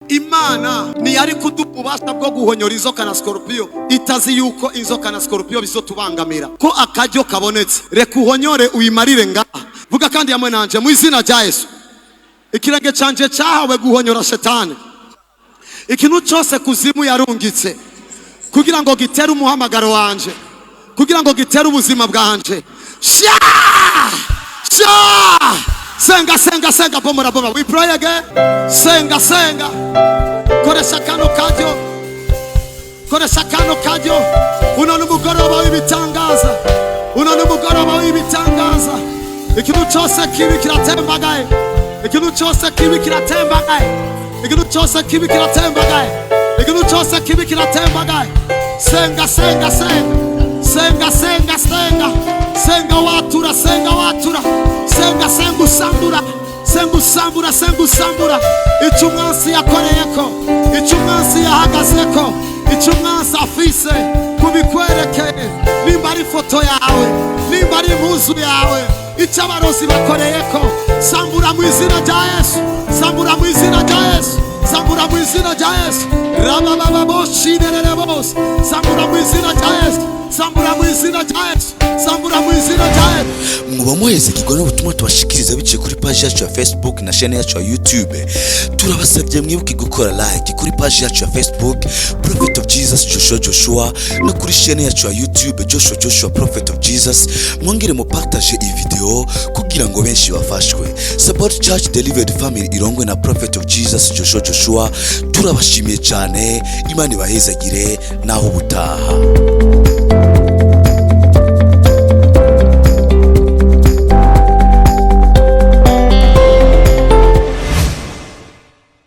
Imana ntiyari kuduha ububasha bwo guhonyora inzoka na sikorupiyo itazi yuko inzoka na sikorupiyo bizotubangamira. Ko akaryo kabonetse, reka uhonyore uyimarire ngaha. Vuga kandi hamwe nanje mu izina rya Yesu. Ikirenge canje cyahawe guhonyora shetani. Ikintu cyose kuzimu yarungitse kugira ngo gitere umuhamagaro wanje, kugira ngo gitere ubuzima bwanje. Senga bomora. We pray again. Senga koresha kano kajyo. Uno n'umugoroba w'ibitangaza. Ikintu cyose kibi kiratembagaye. Ikintu cyose kibi kiratembagaye. Senga watura. Senga usambura. Icyo umwansi yakoreyeko, icyo umwansi yahagazeko, icyo umwansi afise kubikwerekeye. Nimba ari foto yawe, nimba ari impuzu yawe, icyo abarozi bakoreyeko, sambura mu izina rya Yesu. Sambura mu izina rya Yesu. Sambura mu izina rya Yesu. Sambura mu izina rya Yesu. Sambura mu izina rya Yesu. Sambura mu izina rya Yesu. Muba muheze kigona ubutumwa tubashikiriza biciye kuri page yacu ya Facebook na chaîne yacu ya YouTube. Turabasabye mwibuke gukora like kuri page yacu ya Facebook Prophet of Jesus Joshua no kuri chaîne yacu ya YouTube Joshua Prophet of Jesus. Mwongere mu partage iyi video kugira ngo benshi bafashwe. Support Church Delivered Family irongwe na Prophet of Jesus Joshua. Turabashimiye cyane. Imana ibahezagire naho ubutaha.